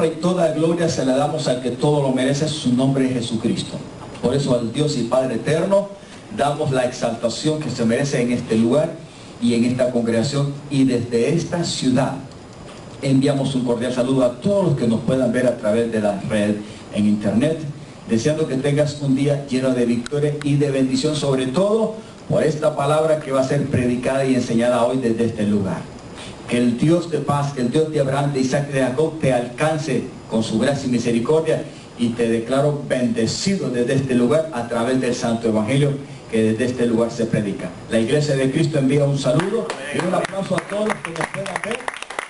honra y toda gloria se la damos al que todo lo merece, su nombre es Jesucristo. Por eso al Dios y Padre eterno damos la exaltación que se merece en este lugar y en esta congregación, y desde esta ciudad enviamos un cordial saludo a todos los que nos puedan ver a través de la red en internet, deseando que tengas un día lleno de victoria y de bendición, sobre todo por esta palabra que va a ser predicada y enseñada hoy desde este lugar. Que el Dios de paz, que el Dios de Abraham, de Isaac y de Jacob te alcance con su gracia y misericordia, y te declaro bendecido desde este lugar a través del Santo Evangelio que desde este lugar se predica. La Iglesia de Cristo envía un saludo y un aplauso a todos los que nos puedan ver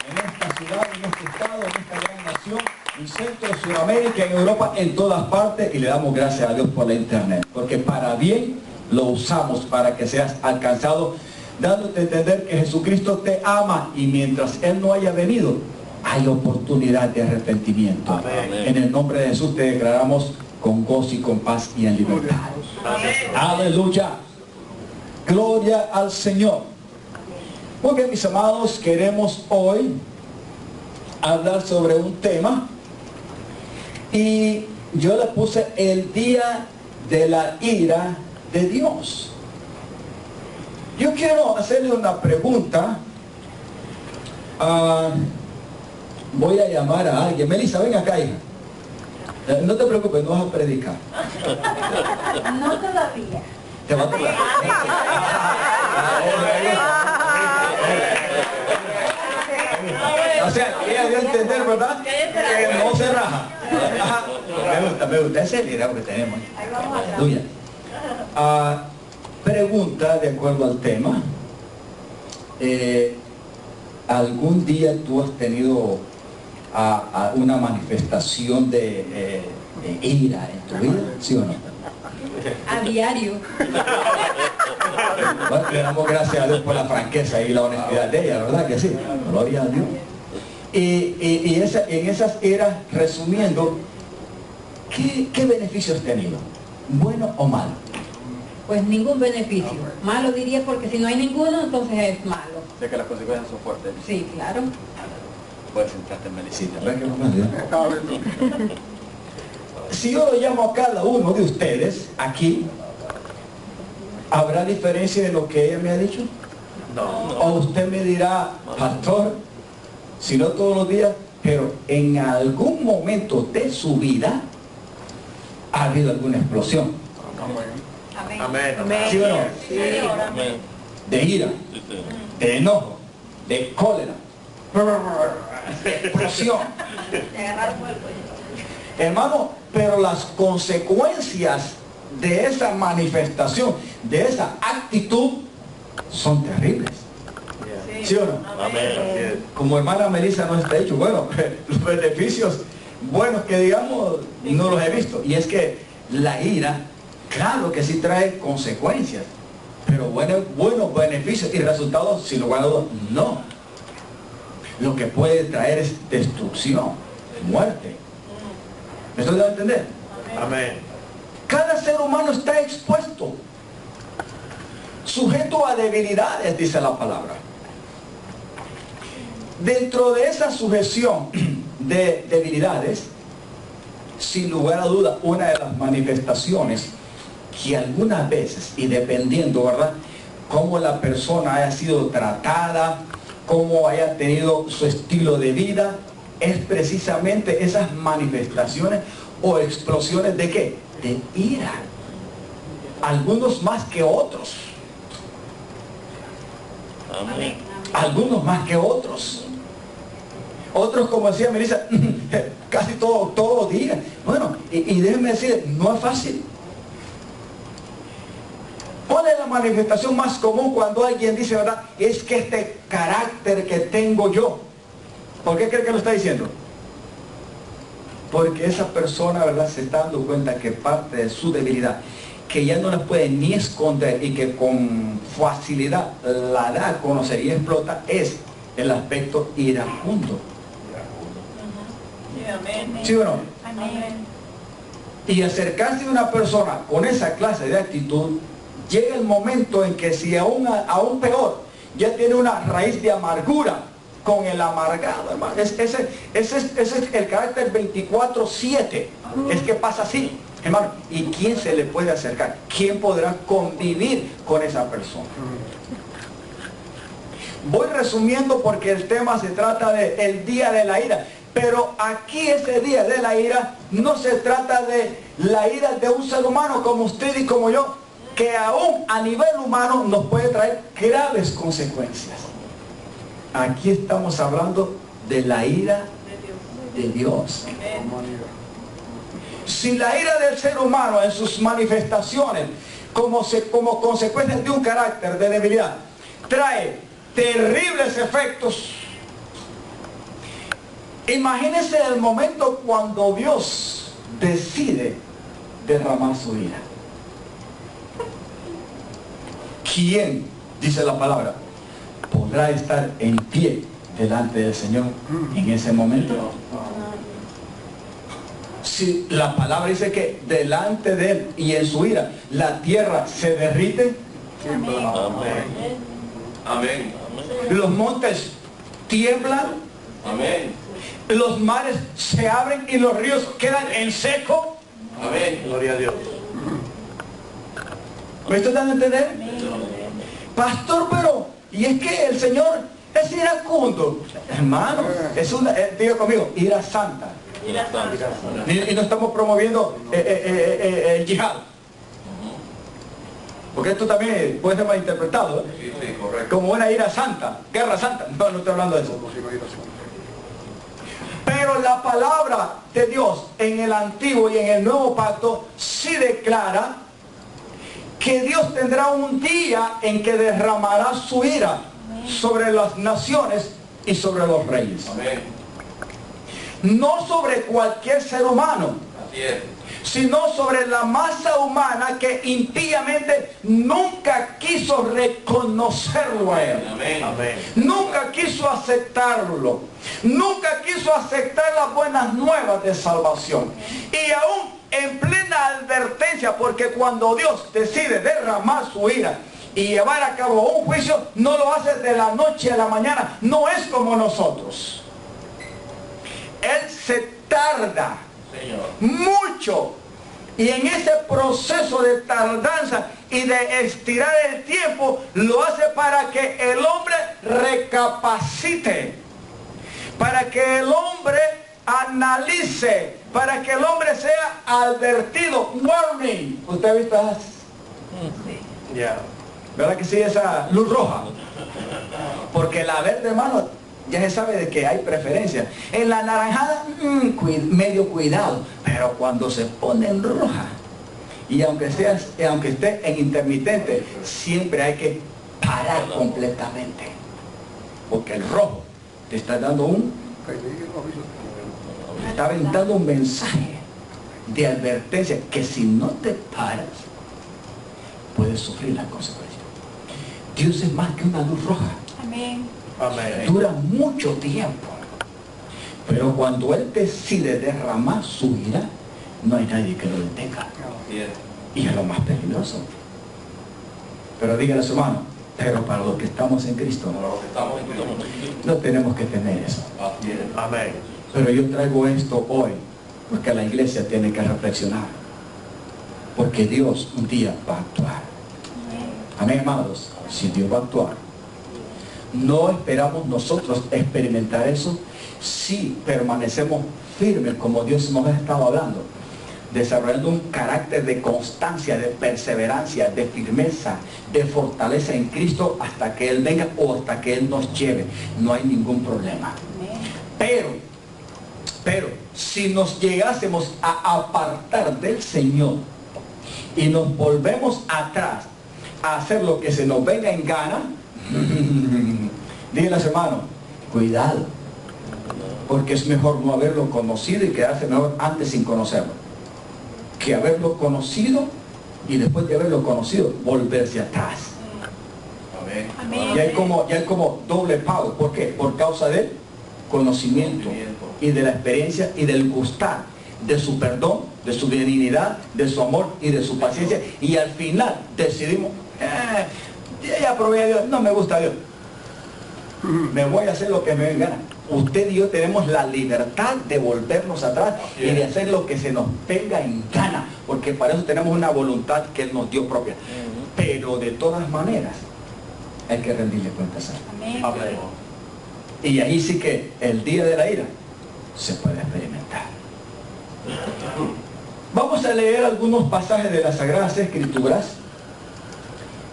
en esta ciudad, en este estado, en esta gran nación, en Centro, Sudamérica, en Europa, en todas partes, y le damos gracias a Dios por la internet, porque para bien lo usamos para que seas alcanzado, dándote a entender que Jesucristo te ama, y mientras Él no haya venido, hay oportunidad de arrepentimiento. Amén. En el nombre de Jesús te declaramos con gozo y con paz y en libertad. Amén. Aleluya. Gloria al Señor. Muy bien, mis amados, queremos hoy hablar sobre un tema, y yo le puse el día de la ira de Dios. Yo quiero hacerle una pregunta. Voy a llamar a alguien. Melissa, ven acá, hija. No te preocupes, no vas a predicar. No todavía. Te va a tocar. O sea, ella dio a entender, ¿verdad? Que no se raja. Ajá. Me gusta. Ese es el liderazgo que tenemos. Aleluya. Pregunta de acuerdo al tema. ¿Algún día tú has tenido a una manifestación de ira en tu vida? ¿Sí o no? A diario. Bueno, le damos gracias a Dios por la franqueza y la honestidad de ella, ¿verdad que sí? Gloria a Dios. Y en esas eras, resumiendo, ¿qué beneficios has tenido? ¿Bueno o malo? Pues ningún beneficio. Malo diría, porque si no hay ninguno, entonces es malo. Sé que las consecuencias son fuertes. Sí, claro. Puedes sentarte en Melicita. Si yo lo llamo a cada uno de ustedes aquí, ¿habrá diferencia de lo que ella me ha dicho? No. O usted me dirá, pastor, si no todos los días, pero en algún momento de su vida ha habido alguna explosión. Amén. Amén. ¿Sí o no? Sí. Amén. De ira, de enojo, de cólera, de explosión. Hermano, pero las consecuencias de esa manifestación, de esa actitud, son terribles. ¿Sí o no? Amén. Como hermana Melissa nos está dicho, bueno, los beneficios buenos que digamos no los he visto. Y es que la ira, claro que sí trae consecuencias, pero buenos beneficios y resultados, sin lugar a dudas, no. Lo que puede traer es destrucción, muerte. ¿Me estoy dando a entender? Amén. Cada ser humano está expuesto, sujeto a debilidades, dice la palabra. Dentro de esa sujeción de debilidades, sin lugar a duda, una de las manifestaciones que algunas veces, y dependiendo, ¿verdad?, cómo la persona haya sido tratada, cómo haya tenido su estilo de vida, es precisamente esas manifestaciones o explosiones ¿de qué? De ira. Algunos más que otros. Amén. Algunos más que otros. Otros, como decía Melissa, casi todos los días. Bueno, y déjenme decir, no es fácil. ¿Cuál es la manifestación más común cuando alguien dice, verdad, es que este carácter que tengo yo? ¿Por qué cree que lo está diciendo? Porque esa persona, verdad, se está dando cuenta que parte de su debilidad, que ya no la puede ni esconder y que con facilidad la da a conocer y explota, es el aspecto iracundo. ¿Sí o no? Amén. Y acercarse a una persona con esa clase de actitud, llega el momento en que si aún peor, ya tiene una raíz de amargura, con el amargado, hermano. Ese es el carácter 24/7. Es que pasa así, hermano. ¿Y quién se le puede acercar? ¿Quién podrá convivir con esa persona? Voy resumiendo porque el tema se trata del día de la ira. Pero aquí ese día de la ira no se trata de la ira de un ser humano como usted y como yo, que aún a nivel humano nos puede traer graves consecuencias. Aquí estamos hablando de la ira de Dios. Si la ira del ser humano en sus manifestaciones como consecuencia de un carácter de debilidad trae terribles efectos, imagínense el momento cuando Dios decide derramar su ira. ¿Quién, dice la palabra, podrá estar en pie delante del Señor en ese momento? Si la palabra dice que delante de Él y en su ira la tierra se derrite, Amén. Amén. los montes tiemblan, Amén. los mares se abren y los ríos quedan en seco. Amén. Gloria a Dios. ¿Me estoy dando a entender? Pastor, pero, y es que el Señor es iracundo. Hermano, es una, diga conmigo, ira santa. Y no estamos promoviendo el yihad. Porque esto también puede ser malinterpretado, ¿eh? Sí, correcto. Como una ira santa, guerra santa. No, no estoy hablando de eso. Pero la palabra de Dios en el Antiguo y en el Nuevo Pacto sí declara que Dios tendrá un día en que derramará su ira sobre las naciones y sobre los reyes. Amén. No sobre cualquier ser humano, Así es. sino sobre la masa humana que impíamente nunca quiso reconocerlo a Él. Amén. Amén. Nunca quiso aceptarlo. Nunca quiso aceptar las buenas nuevas de salvación. Y aún en plena advertencia, porque cuando Dios decide derramar su ira y llevar a cabo un juicio, no lo hace de la noche a la mañana. No es como nosotros. Él se tarda mucho, y en ese proceso de tardanza y de estirar el tiempo lo hace para que el hombre recapacite, para que el hombre analice, para que el hombre sea advertido. Warning. ¿Usted ha visto esas? Ya. ¿Verdad que sí, esa luz roja? Porque la verde, hermano, ya se sabe de que hay preferencia. En la naranjada, medio cuidado. Pero cuando se pone en roja, y aunque esté en intermitente, siempre hay que parar completamente. Porque el rojo te está dando te está brindando un mensaje de advertencia que si no te paras, puedes sufrir las consecuencias. Dios es más que una luz roja. Amén. Amén. Dura mucho tiempo, pero cuando Él decide derramar su ira, no hay nadie que lo detenga. Así es. Y es lo más peligroso. Pero dígale a su hermano, pero para los que estamos en Cristo, Para los que estamos en Cristo. no tenemos que temer eso. Así es. Amén. Pero yo traigo esto hoy porque la iglesia tiene que reflexionar, porque Dios un día va a actuar. Amén, amados. Si Dios va a actuar, no esperamos nosotros experimentar eso si permanecemos firmes como Dios nos ha estado hablando, desarrollando un carácter de constancia, de perseverancia, de firmeza, de fortaleza en Cristo hasta que Él venga o hasta que Él nos lleve. No hay ningún problema. Pero si nos llegásemos a apartar del Señor y nos volvemos atrás a hacer lo que se nos venga en gana, díganle a su hermano, cuidado, porque es mejor no haberlo conocido y quedarse mejor antes sin conocerlo, que haberlo conocido y después de haberlo conocido volverse atrás. Amén. Amén. Y hay como doble pago. ¿Por qué? Por causa del conocimiento y de la experiencia y del gustar de su perdón, de su benignidad, de su amor y de su paciencia, y al final decidimos, ya probé a Dios, no me gusta Dios, Me voy a hacer lo que me venga gana. Usted y yo tenemos la libertad de volvernos atrás y de hacer lo que se nos venga en gana, porque para eso tenemos una voluntad que Él nos dio propia. Pero de todas maneras, hay que rendirle cuentas a Él. Amén. Y ahí sí que el día de la ira se puede experimentar. Vamos a leer algunos pasajes de las Sagradas Escrituras,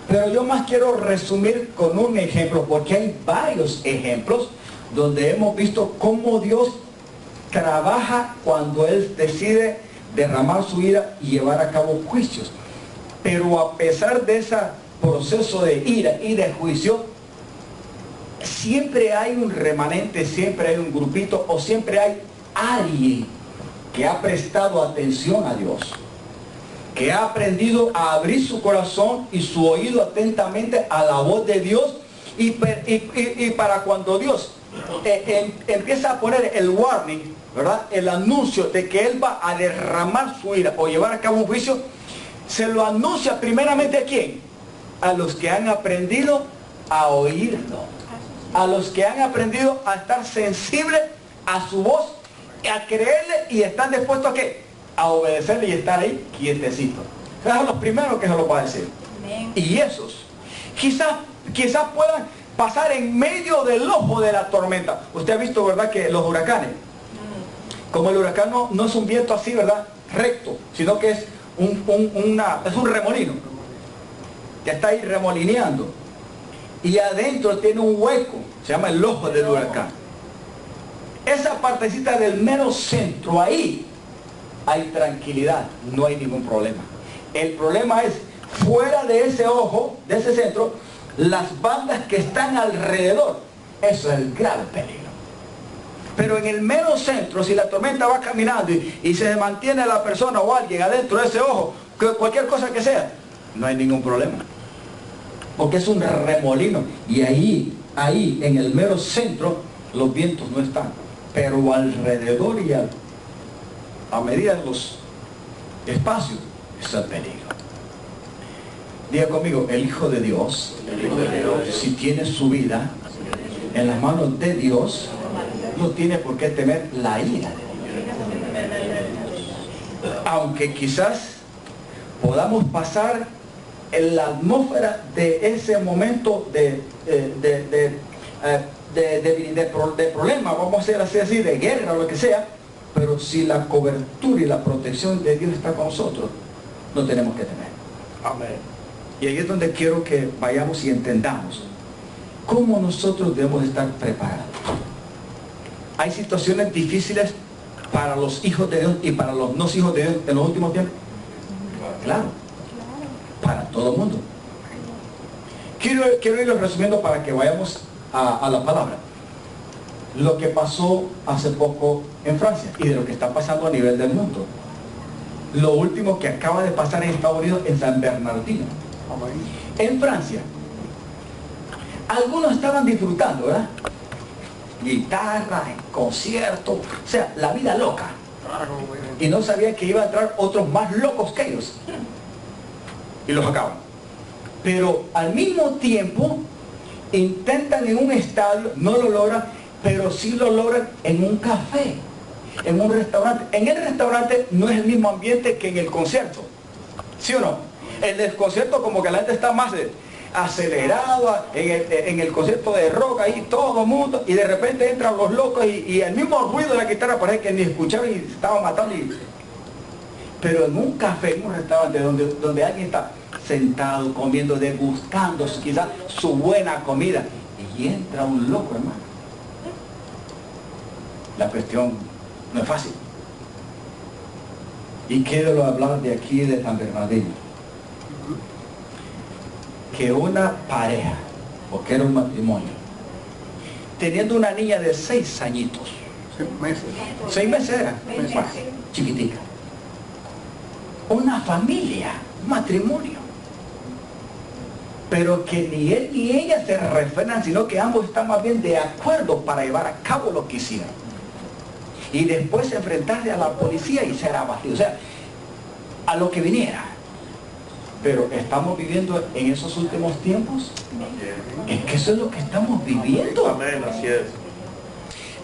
pero yo más quiero resumir con un ejemplo, porque hay varios ejemplos donde hemos visto cómo Dios trabaja cuando Él decide derramar su ira y llevar a cabo juicios. Pero a pesar de ese proceso de ira y de juicio, siempre hay un remanente, siempre hay un grupito o siempre hay alguien que ha prestado atención a Dios, que ha aprendido a abrir su corazón y su oído atentamente a la voz de Dios, y para cuando Dios empieza a poner el warning, ¿verdad?, el anuncio de que Él va a derramar su ira o llevar a cabo un juicio, se lo anuncia primeramente ¿a quién? A los que han aprendido a oírlo, a los que han aprendido a estar sensibles a su voz, a creerle y están dispuestos ¿a qué? A obedecerle y estar ahí quietecitos. Son los primeros que se lo va a decir. Y esos quizás puedan pasar en medio del ojo de la tormenta. Usted ha visto, ¿verdad?, que los huracanes, como el huracán no es un viento así, ¿verdad?, recto, sino que es un remolino que está ahí remolineando, y adentro tiene un hueco, se llama el ojo del huracán. Esa partecita del mero centro, ahí hay tranquilidad, no hay ningún problema. El problema es fuera de ese ojo, de ese centro, las bandas que están alrededor. Eso es el grave peligro. Pero en el mero centro, si la tormenta va caminando y se mantiene la persona o alguien adentro de ese ojo, cualquier cosa que sea, no hay ningún problema, porque es un remolino, y ahí en el mero centro los vientos no están, pero alrededor y a medida de los espacios es el peligro. Diga conmigo, el Hijo de Dios, si tiene su vida en las manos de Dios, no tiene por qué temer la ira de Dios. Aunque quizás podamos pasar en la atmósfera de ese momento de problema, vamos a hacer así, de guerra o lo que sea, pero si la cobertura y la protección de Dios está con nosotros, no tenemos que temer. Amén. Y ahí es donde quiero que vayamos y entendamos cómo nosotros debemos estar preparados. Hay situaciones difíciles para los hijos de Dios y para los no hijos de Dios en los últimos tiempos. Claro, para todo el mundo. Quiero irlo resumiendo para que vayamos a la palabra. Lo que pasó hace poco en Francia y de lo que está pasando a nivel del mundo. Lo último que acaba de pasar en Estados Unidos en San Bernardino. En Francia, algunos estaban disfrutando, ¿verdad? Guitarra, conciertos, o sea, la vida loca. Y no sabían que iban a entrar otros más locos que ellos. Y los acaban. Pero al mismo tiempo, intentan en un estadio, no lo logran, pero sí lo logran en un café, en un restaurante. En el restaurante no es el mismo ambiente que en el concierto, ¿sí o no? En el concierto como que la gente está más acelerada, en el concierto de rock, ahí todo el mundo, y de repente entran los locos y el mismo ruido de la guitarra parece que ni escuchaban y estaban matando. Pero en un café, en un restaurante donde alguien está sentado, comiendo, degustando quizás su buena comida, y entra un loco, hermano. La cuestión no es fácil. Y quiero hablar de aquí, de San Bernardino. Que una pareja, porque era un matrimonio, teniendo una niña de 6 añitos, 6 meses era, chiquitica, una familia, un matrimonio, pero que ni él ni ella se refrenan, sino que ambos están más bien de acuerdo para llevar a cabo lo que hicieron, y después enfrentarse a la policía y ser abatido, o sea, a lo que viniera. Pero ¿estamos viviendo en esos últimos tiempos? Es que eso es lo que estamos viviendo. Amén, así es.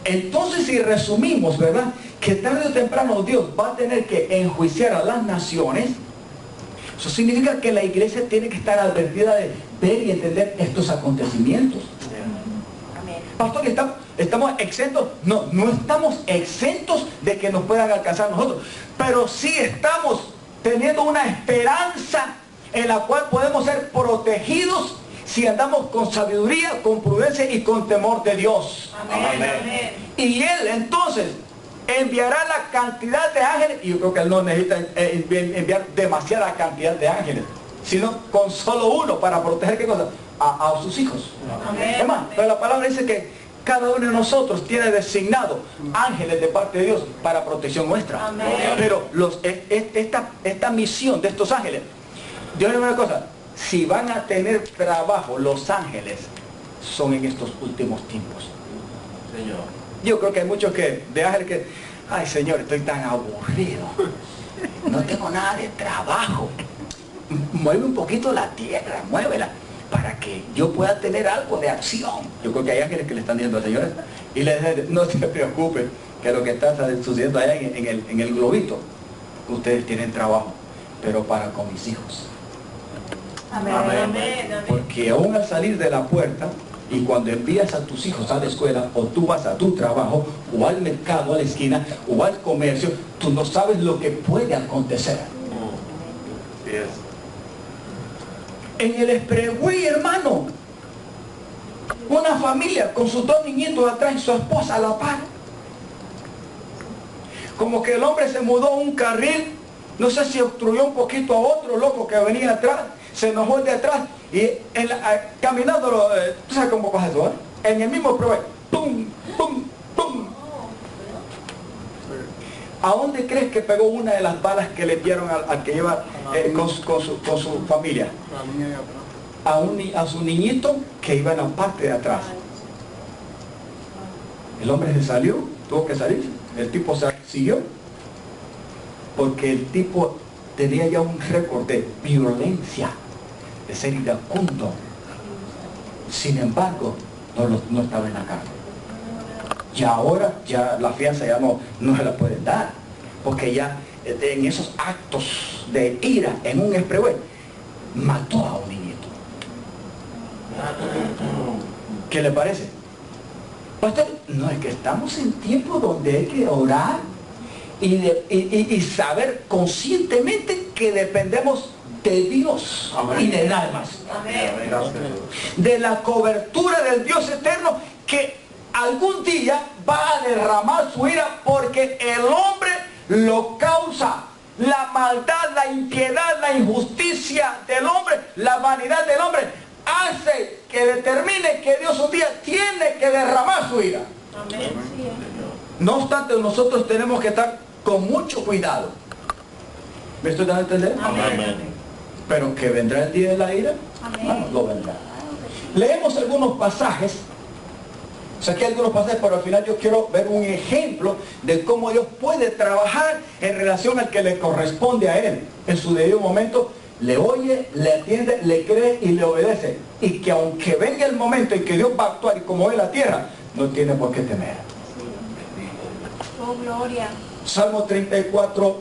Entonces, si resumimos, ¿verdad?, que tarde o temprano Dios va a tener que enjuiciar a las naciones, eso significa que la iglesia tiene que estar advertida de ver y entender estos acontecimientos. Pastor, ¿estamos exentos? No, no estamos exentos de que nos puedan alcanzar nosotros, pero sí estamos teniendo una esperanza en la cual podemos ser protegidos si andamos con sabiduría, con prudencia y con temor de Dios. Amén. Y Él entonces enviará la cantidad de ángeles, y yo creo que Él no necesita enviar demasiada cantidad de ángeles, sino con solo uno para proteger, ¿qué cosa?, a sus hijos. Es más, pero la palabra dice que cada uno de nosotros tiene designado ángeles de parte de Dios para protección nuestra. Amén. Pero esta misión de estos ángeles, yo le digo una cosa, si van a tener trabajo los ángeles, son en estos últimos tiempos. Señor. Yo creo que hay muchos de ángeles que, ay Señor, estoy tan aburrido, no tengo nada de trabajo, mueve un poquito la tierra, muévela, para que yo pueda tener algo de acción. Yo creo que hay ángeles que le están diciendo al Señor y le dicen, no te preocupes, que lo que está sucediendo allá en el globito, ustedes tienen trabajo, pero para con mis hijos. Amén. Amén. Porque aún al salir de la puerta y cuando envías a tus hijos a la escuela, o tú vas a tu trabajo, o al mercado, a la esquina, o al comercio, tú no sabes lo que puede acontecer. Así es. En el expressway, hermano, una familia con sus dos niñitos atrás y su esposa a la par. Como que el hombre se mudó a un carril, no sé si obstruyó un poquito a otro loco que venía atrás, se enojó de atrás y caminando, tú sabes cómo pasa eso, en el mismo expressway, ¡pum! ¡pum! ¡pum! ¿A dónde crees que pegó una de las balas que le dieron al que lleva con su familia? A su niñito que iba en la parte de atrás. El hombre se salió, tuvo que salir, el tipo se siguió, porque el tipo tenía ya un récord de violencia, de ser iracundo. Sin embargo, no estaba en la cárcel. Y ahora ya la fianza ya no se la pueden dar, porque ya en esos actos de ira en un expressway mató a un niñito. ¿Qué le parece? Pastor, no, es que estamos en tiempo donde hay que orar y saber conscientemente que dependemos de Dios. Amén. Y de nada más. Amén. De la cobertura del Dios eterno que algún día va a derramar su ira, porque el hombre lo causa. La maldad, la impiedad, la injusticia del hombre, la vanidad del hombre hace que determine que Dios un día tiene que derramar su ira. Amén. No obstante, nosotros tenemos que estar con mucho cuidado. ¿Me estoy dando a entender? Amén. Pero que vendrá el día de la ira, bueno, lo vendrá. Leemos algunos pasajes. Saqué algunos pasajes, pero al final yo quiero ver un ejemplo de cómo Dios puede trabajar en relación al que le corresponde a Él. En su debido momento, le oye, le atiende, le cree y le obedece. Y que aunque venga el momento en que Dios va a actuar y como ve la tierra, no tiene por qué temer. Oh, gloria. Salmo 34,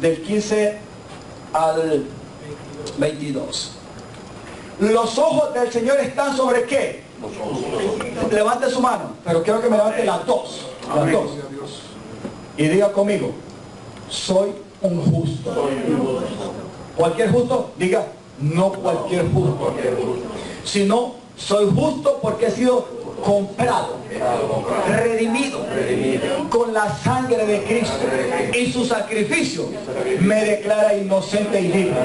del 15 al 22. Los ojos del Señor están sobre ¿qué? Levante su mano, pero quiero que me levante las dos. Las dos. Y diga conmigo, soy un justo. Cualquier justo, diga, no cualquier justo. Sino, soy justo porque he sido comprado, redimido con la sangre de Cristo, y su sacrificio me declara inocente y libre.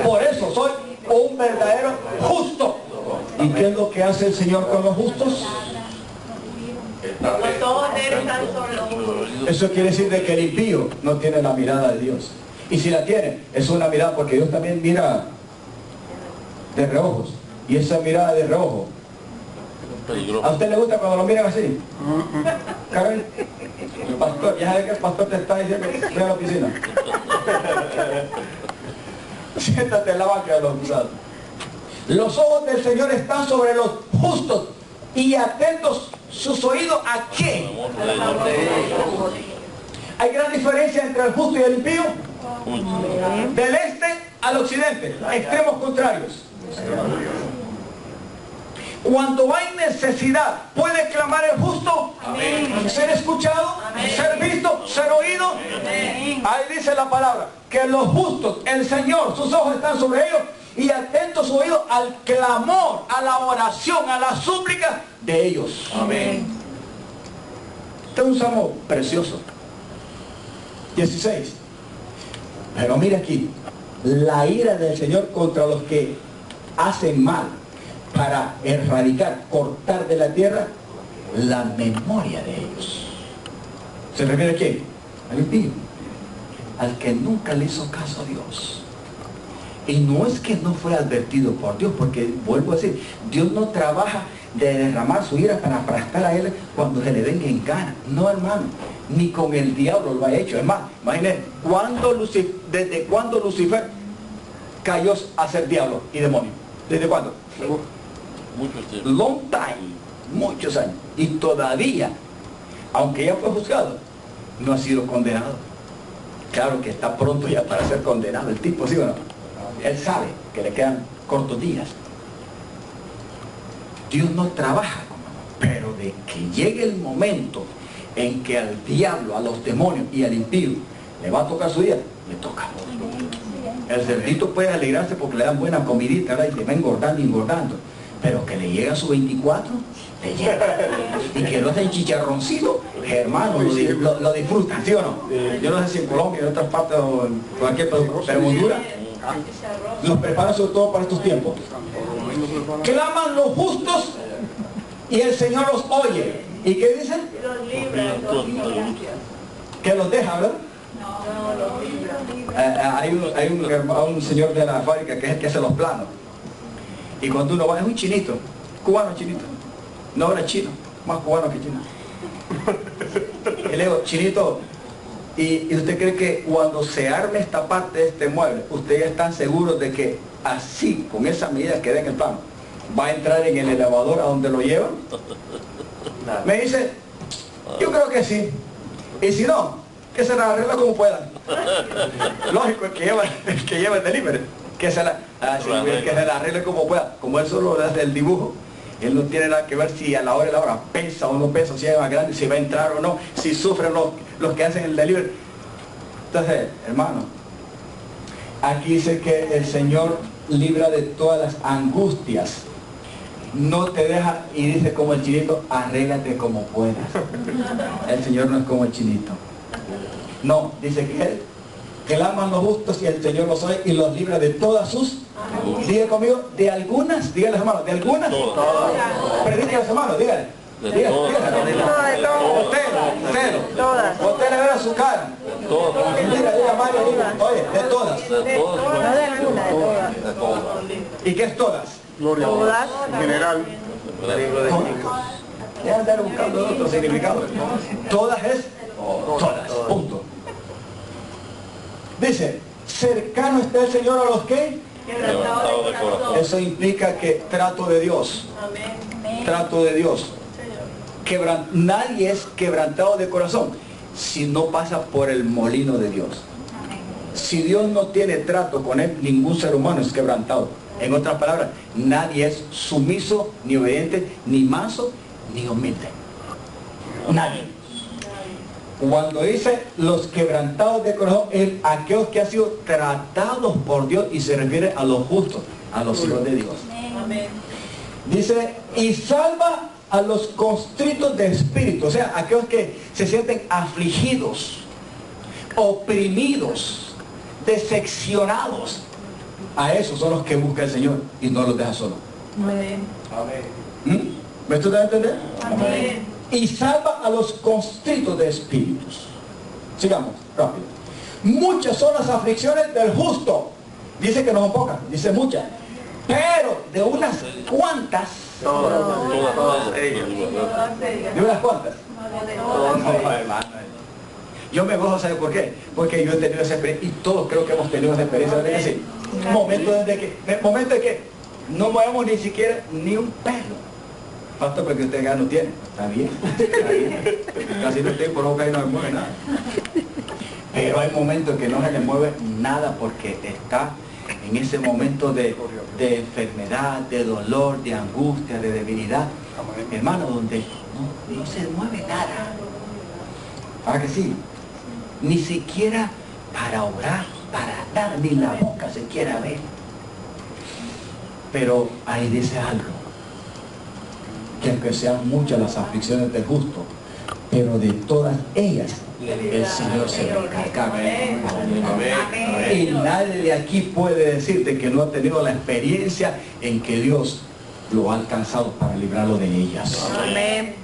Por eso soy un verdadero justo. ¿Y qué es lo que hace el Señor con los justos? Los ojos de él están sobre los justos. Eso quiere decir de que el impío no tiene la mirada de Dios. Y si la tiene, es una mirada, porque Dios también mira de reojos. Y esa mirada de reojo, ¿a usted le gusta cuando lo miran así? Carmen, el pastor, ya sabe que el pastor te está diciendo que voy a la piscina. Siéntate en la banca de los acusados. Los ojos del Señor están sobre los justos y atentos sus oídos ¿a qué? Hay gran diferencia entre el justo y el impío. Del este al occidente, extremos contrarios. Cuando hay necesidad, ¿puede clamar el justo? Amén. Ser escuchado, amén. Ser visto, ser oído. Amén. Ahí dice la palabra, que los justos, el Señor, sus ojos están sobre ellos y atentos sus oídos al clamor, a la oración, a la súplica de ellos. Amén. Este es un salmo precioso. 16. Pero mira aquí, la ira del Señor contra los que hacen mal, para erradicar, cortar de la tierra la memoria de ellos. ¿Se refiere a quién? Al impío, al que nunca le hizo caso a Dios. Y no es que no fue advertido por Dios, porque vuelvo a decir, Dios no trabaja de derramar su ira para aplastar a él cuando se le venga en gana. No, hermano, ni con el diablo lo ha hecho. Es más, imagínense, ¿desde cuándo Lucifer cayó a ser diablo y demonio? ¿Desde cuándo? Long time, muchos años. Y todavía, aunque ya fue juzgado, no ha sido condenado. Claro que está pronto ya para ser condenado el tipo, ¿sí o no? Él sabe que le quedan cortos días. Dios no trabaja, pero de que llegue el momento en que al diablo, a los demonios y al impío le va a tocar su día, le toca. El cerdito puede alegrarse porque le dan buena comidita, ¿verdad? Y le va engordando y engordando. Pero que le llega a su 24, le llega. Y que no sea chicharroncito, hermano, lo disfrutan, ¿sí o no? Yo no sé si en Colombia, en otras partes o en cualquier país, pero en Honduras los preparan sobre todo para estos tiempos. Claman los justos y el Señor los oye. ¿Y qué dicen? Que los deja, ¿verdad? Hay un señor de la fábrica que es el que hace los planos. Y cuando uno va, es un chinito, cubano chinito. No era chino, más cubano que chino. Y le digo, chinito, ¿y usted cree que cuando se arme esta parte de este mueble, ustedes están seguros de que así, con esa medida que den el plano, va a entrar en el elevador a donde lo llevan? Me dice, yo creo que sí. Y si no, que se la arregla como puedan. Lógico, el que lleva el delivery, que se la arregle como pueda. Como él solo hace el dibujo, él no tiene nada que ver si a la hora pesa o no pesa, si es más grande, si va a entrar o no, si sufren los que hacen el delivery. Entonces, hermano, aquí dice que el Señor libra de todas las angustias. No te deja, y dice como el chinito, arréglate como puedas. El Señor no es como el chinito. No, dice que Él claman los justos y el Señor los oye y los libra de todas sus. Diga conmigo, de algunas, díganle hermanos, de algunas. Predique a los hermanos, díganle. Díganle. Usted le ve a su cara. Diga Mario, oye, de todas. No de alguna, de todas. ¿Y qué es todas? Gloria Todas. en general. Ya andar buscando otro significado. Todas es todas, punto. Dice, cercano está el Señor a los que. Eso implica que trato de Dios. Trato de Dios. Nadie es quebrantado de corazón si no pasa por el molino de Dios. Si Dios no tiene trato con él, ningún ser humano es quebrantado. En otras palabras, nadie es sumiso, ni obediente, ni manso, ni humilde. Nadie. Cuando dice los quebrantados de corazón, es aquellos que han sido tratados por Dios, y se refiere a los justos, a los hijos de Dios. Dice, y salva a los constritos de espíritu, o sea, aquellos que se sienten afligidos, oprimidos, decepcionados. A esos son los que busca el Señor y no los deja solos. Amén. ¿Me estoy dando a entender? Amén. Y salva a los constritos de espíritus. Sigamos, rápido. Muchas son las aflicciones del justo. Dice que no son pocas, dice muchas. Pero de unas cuantas. Todas ellas. ¿De unas cuantas? No, hermano. Yo me gozo, ¿sabe por qué? Porque yo he tenido esa experiencia, y todos creo que hemos tenido esa experiencia de decir, Momento de que no movemos ni siquiera ni un pelo. Pastor, porque usted ya no tiene. Está bien, está bien. Casi no tiene por boca y no se mueve nada. Pero hay momentos que no se le mueve nada porque está en ese momento de enfermedad, de dolor, de angustia, de debilidad. Hermano, donde no se mueve nada. ¿Ah que sí? Ni siquiera para orar, para nada, ni la boca se quiere abrir. Pero ahí dice algo, que aunque sean muchas las aflicciones del justo, pero de todas ellas el Señor se encarga. Y nadie de aquí puede decirte que no ha tenido la experiencia en que Dios lo ha alcanzado para librarlo de ellas. Amén.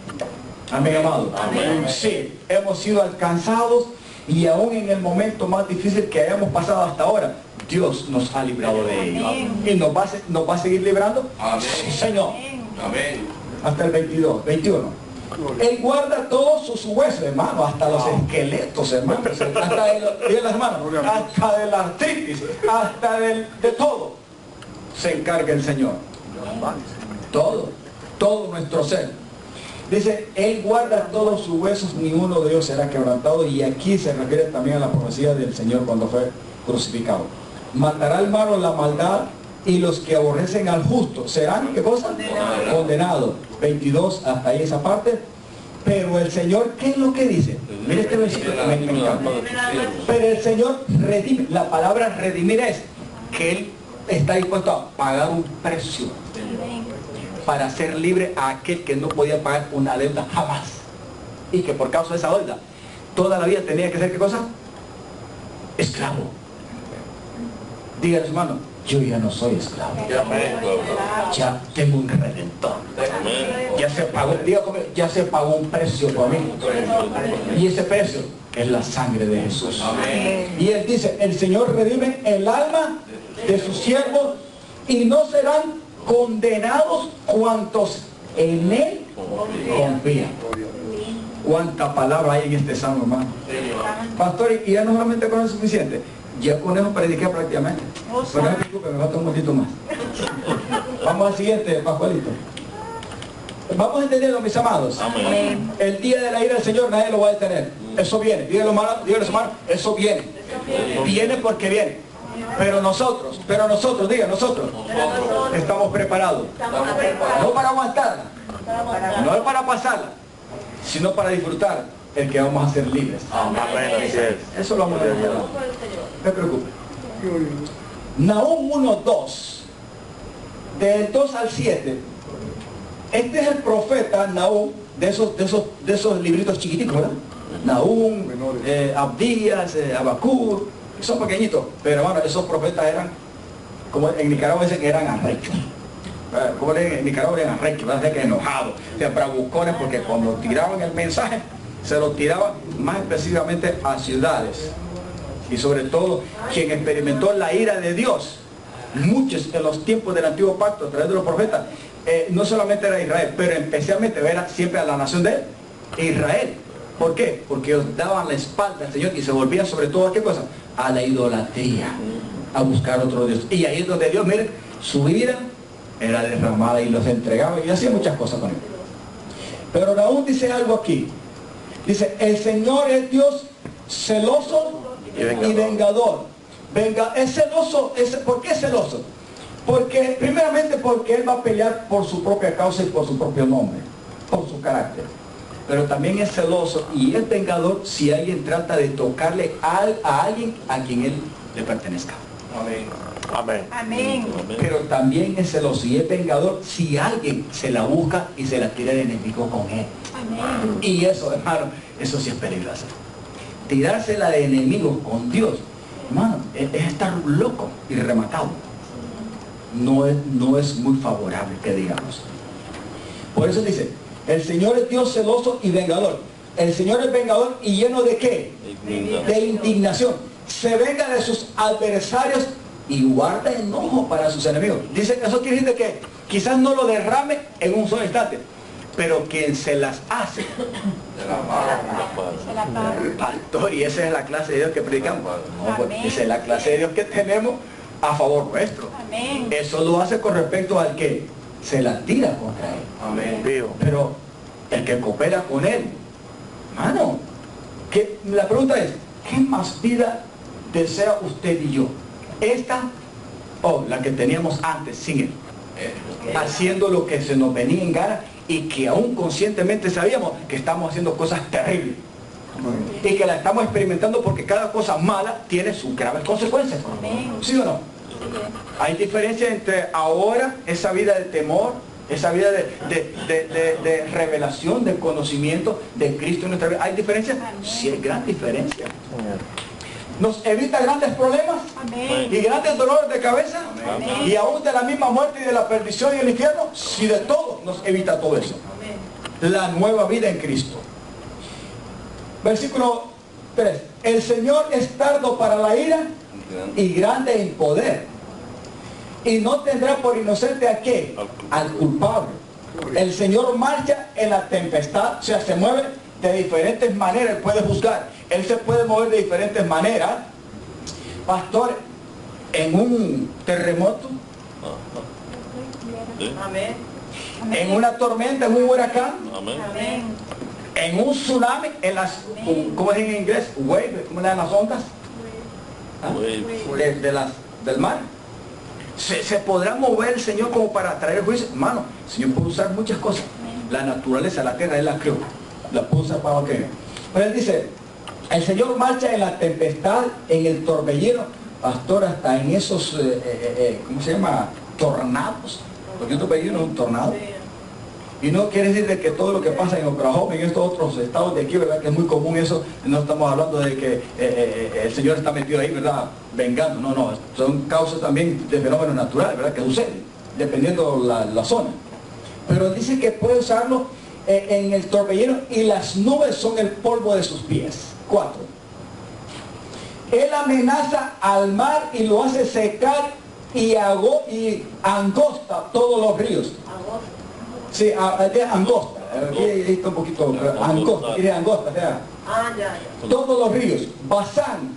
Amén, amado. Amén. Sí, hemos sido alcanzados y aún en el momento más difícil que hayamos pasado hasta ahora, Dios nos ha librado de ellos. Y nos va a seguir librando. Amén. Sí, Señor. Amén. Hasta el 21. Él guarda todos sus huesos, hermano, hasta los esqueletos, hermano, hasta de la artritis, hasta de todo. Se encarga el Señor. Todo nuestro ser. Dice, Él guarda todos sus huesos, ni uno de ellos será quebrantado. Y aquí se refiere también a la profecía del Señor cuando fue crucificado. Matará al malo la maldad, y los que aborrecen al justo serán, ¿qué cosa? Condenados. 22, hasta ahí esa parte. Pero el Señor, ¿qué es lo que dice? Mire este versículo, me encanta. Pero el Señor redime. La palabra redimir es que Él está dispuesto a pagar un precio para hacer libre a aquel que no podía pagar una deuda jamás. Y que por causa de esa deuda, toda la vida tenía que ser, ¿qué cosa? Esclavo. Dígale, hermano, yo ya no soy esclavo. Ya tengo un redentor. Ya se pagó, diga conmigo, ya se pagó un precio por mí. Y ese precio es la sangre de Jesús. Y Él dice, el Señor redime el alma de sus siervos y no serán condenados cuantos en Él confían. ¿Cuánta palabra hay en este salmo, hermano? Pastor, y ya no solamente con eso es suficiente. Ya con eso prediqué prácticamente. Pero no me preocupe, me falta un momentito más. Vamos al siguiente, Pascualito. Vamos entendiendo, mis amados. Amén. El día de la ira del Señor nadie lo va a detener. Eso viene. Dígale, hermano, eso viene. Viene porque viene. Pero nosotros, diga, nosotros estamos preparados. No para aguantarla, no es para pasarla, sino para disfrutar el que vamos a ser libres. Amén. Eso lo vamos a decir. No me preocupe. Nahum 1:2, del 2 al 7. Este es el profeta Nahum, de esos libritos chiquiticos, ¿verdad? Nahum, Abdías, Habacuc, son pequeñitos, pero hermano, esos profetas eran, como en Nicaragua dicen que eran arrechos. Como en Nicaragua eran arrechos, que enojados, bravucones, porque cuando tiraban el mensaje, se lo tiraban más específicamente a ciudades. Y sobre todo, quien experimentó la ira de Dios, muchos en los tiempos del Antiguo Pacto, a través de los profetas, no solamente era Israel, pero especialmente era siempre a la nación de Israel. ¿Por qué? Porque ellos daban la espalda al Señor y se volvían sobre todo a qué cosa? A la idolatría, a buscar otro Dios. Y ahí es donde Dios, miren, su vida era derramada y los entregaba y hacía muchas cosas con él. Pero Nahum dice algo aquí. Dice, el Señor es Dios celoso y vengador. Es celoso, ¿por qué es celoso? Porque, primeramente, porque Él va a pelear por su propia causa y por su propio nombre, por su carácter. Pero también es celoso y es vengador si alguien trata de tocarle a alguien a quien Él le pertenezca. Amén. Amén. Pero también es celoso y es vengador si alguien se la busca y se la tira de enemigo con Él. Amén. Y eso, hermano, eso sí es peligroso. Tirársela de enemigo con Dios, hermano, es estar loco y rematado. No es muy favorable que digamos. Por eso dice, el Señor es Dios celoso y vengador. El Señor es vengador y lleno de ¿qué? De indignación. Se venga de sus adversarios y guarda enojo para sus enemigos. Dice que eso quiere decir que quizás no lo derrame en un solo instante, pero quien se las hace, pastor, y esa es la clase de Dios que predicamos. No, pues, esa es la clase de Dios que tenemos, a favor nuestro. Amén. Eso lo hace con respecto al que se la tira contra él. Amén. Vivo. Pero el que coopera con él, hermano, la pregunta es, ¿qué más vida desea usted y yo? ¿Esta o la que teníamos antes sin él? Haciendo lo que se nos venía en gana y que aún conscientemente sabíamos que estamos haciendo cosas terribles. Y que la estamos experimentando porque cada cosa mala tiene sus graves consecuencias. ¿Sí o no? Hay diferencia entre ahora esa vida de temor, esa vida de revelación, de conocimiento de Cristo en nuestra vida. ¿Hay diferencia? Sí, hay gran diferencia. Nos evita grandes problemas Amén. y grandes dolores de cabeza. Amén. Y aún de la misma muerte y de la perdición y el infierno. Sí, de todo nos evita todo eso. Amén. La nueva vida en Cristo. Versículo 3. El Señor es tardo para la ira y grande en poder. Y no tendrá por inocente a qué? Al culpable. El Señor marcha en la tempestad, o sea, se mueve de diferentes maneras, Él puede juzgar. Él se puede mover de diferentes maneras. Pastor, en un terremoto, Amén. en una tormenta, en un huracán, Amén. Amén. en un tsunami, en las, ¿cómo es en inglés? Wave, ¿cómo le dan las ondas? ¿Ah? Del mar. Se podrá mover el Señor como para traer juicio. Hermano, el Señor puede usar muchas cosas. La naturaleza, la tierra, Él la creó. La puede usar para lo que. Pero Él dice, el Señor marcha en la tempestad, en el torbellino. Pastor, hasta en esos, ¿cómo se llama? Tornados. Porque un torbellino es un tornado. Y no quiere decir de que todo lo que pasa en Oklahoma, en estos otros estados de aquí, ¿verdad? Que es muy común eso. No estamos hablando de que el Señor está metido ahí, ¿verdad? Vengando. No, no. Son causas también de fenómenos naturales, ¿verdad? Que suceden, dependiendo la zona. Pero dice que puede usarlo en el torbellino y las nubes son el polvo de sus pies. 4. Él amenaza al mar y lo hace secar y angosta todos los ríos. Sí, angosta. Aquí está un poquito angosta, quiere angosta, o sea, Ya. todos los ríos. Basán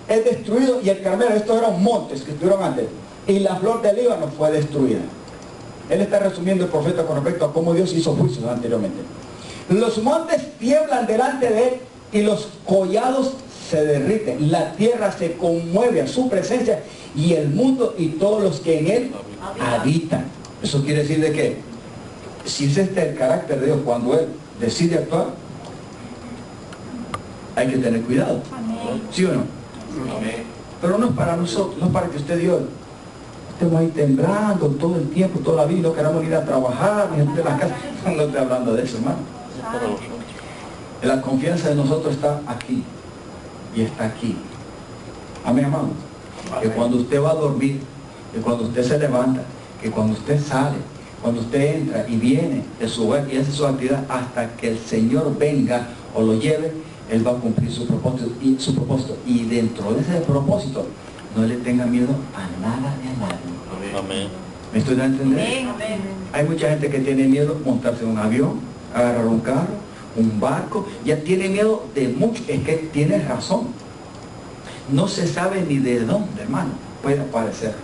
es destruido y el Carmelo, estos eran montes que estuvieron antes. Y la flor del Líbano fue destruida. Él está resumiendo el profeta con respecto a cómo Dios hizo juicios anteriormente. Los montes tiemblan delante de él y los collados se derriten. La tierra se conmueve a su presencia y el mundo y todos los que en él habitan. Eso quiere decir de que si es este el carácter de Dios cuando Él decide actuar, hay que tener cuidado. Amén. ¿Sí o no? Amén. Pero no es para nosotros, no es para que usted y yo estemos ahí temblando todo el tiempo, toda la vida, no queramos ir a trabajar, ni de la casa. No estoy hablando de eso, hermano. La confianza de nosotros está aquí y está aquí. Amén, hermano. Que cuando usted va a dormir, que cuando usted se levanta, que cuando usted sale, cuando usted entra y viene de su hogar y hace su actividad hasta que el Señor venga o lo lleve, Él va a cumplir su propósito. Y dentro de ese propósito, no le tenga miedo a nada ni a nadie. Amén. ¿Me estoy dando a entender? Amén. Hay mucha gente que tiene miedo de montarse en un avión, agarrar un carro, un barco. Ya tiene miedo de mucho. Es que tiene razón. No se sabe ni de dónde, hermano, puede aparecer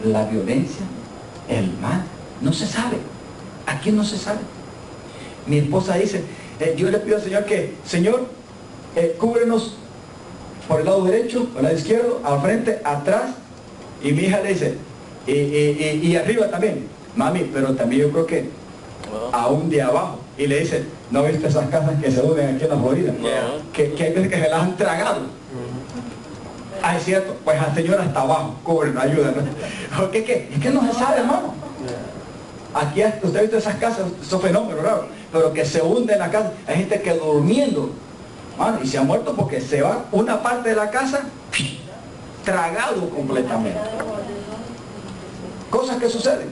la violencia, el mal. No se sabe. Aquí no se sabe. Mi esposa dice, yo le pido al Señor que, Señor, cúbrenos por el lado derecho, por el lado izquierdo, al frente, atrás. Y mi hija le dice, y arriba también. Mami, pero también yo creo que aún de abajo. Y le dice, ¿no viste esas casas que se unen aquí en la Florida? Que hay veces que se las han tragado. Ah, es cierto, pues al Señor hasta abajo, cúbrenos, ayúdanos. Porque ¿qué? Es que no se sabe, hermano. Aquí usted ha visto esas casas, esos fenómenos raros, pero que se hunden la casa. Hay gente que durmiendo, hermano, y se ha muerto porque se va una parte de la casa tragado completamente. Cosas que suceden.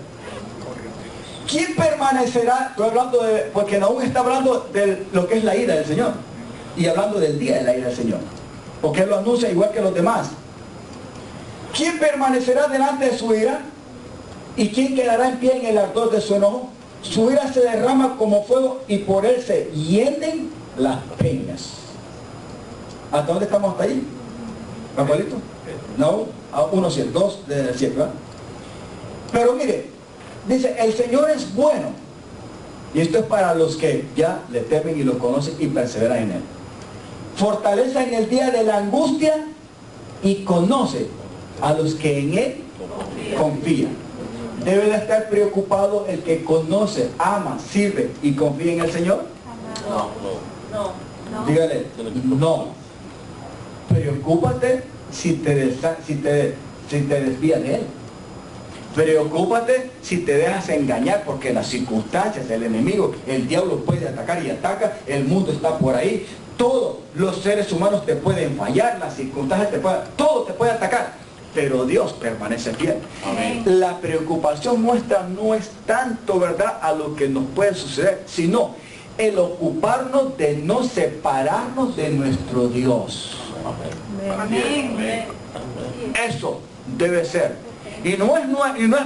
¿Quién permanecerá? Estoy hablando de, porque aún está hablando de lo que es la ira del Señor. Y hablando del día de la ira del Señor. Porque Él lo anuncia igual que los demás. ¿Quién permanecerá delante de su ira? ¿Y quién quedará en pie en el ardor de su enojo? Su ira se derrama como fuego y por él se hienden las peñas. ¿Hasta dónde estamos hasta ahí? ¿Rafaelito? No, 1:7, 2:7, ¿verdad? Pero mire, dice, el Señor es bueno. Y esto es para los que ya le temen y lo conocen y perseveran en Él. Fortaleza en el día de la angustia y conoce a los que en Él confían. ¿Debe de estar preocupado el que conoce, ama, sirve y confía en el Señor? No. Dígale, no. Preocúpate si te desvías de Él. Preocúpate si te dejas engañar, porque las circunstancias, el enemigo, el diablo puede atacar y ataca, el mundo está por ahí, todos los seres humanos te pueden fallar, las circunstancias todo te puede atacar, pero Dios permanece fiel. Amén. La preocupación nuestra no es tanto, ¿verdad?, a lo que nos puede suceder, sino el ocuparnos de no separarnos de nuestro Dios. Amén. Eso debe ser. Y no es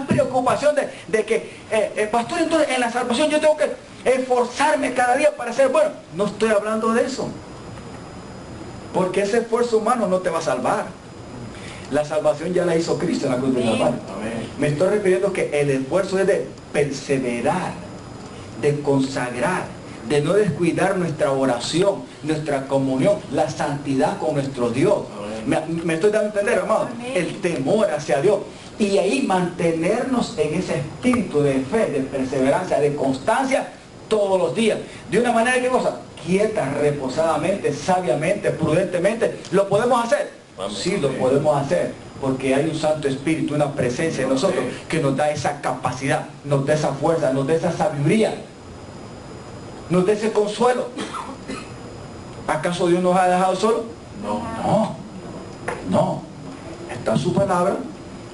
preocupación de que, pastor, entonces en la salvación yo tengo que esforzarme cada día para ser bueno. No estoy hablando de eso. Porque ese esfuerzo humano no te va a salvar. La salvación ya la hizo Cristo en la cruz del Calvario. Me estoy refiriendo que el esfuerzo es de perseverar, de consagrar, de no descuidar nuestra oración, nuestra comunión, la santidad con nuestro Dios. Me estoy dando a entender, amado. El temor hacia Dios. Y ahí mantenernos en ese espíritu de fe, de perseverancia, de constancia todos los días. De una manera, ¿qué cosa? Quieta, reposadamente, sabiamente, prudentemente. ¿Lo podemos hacer? Sí, lo podemos hacer. Porque hay un Santo Espíritu, una presencia en nosotros que nos da esa capacidad, nos da esa fuerza, nos da esa sabiduría, nos da ese consuelo. ¿Acaso Dios nos ha dejado solo? No. Está su palabra.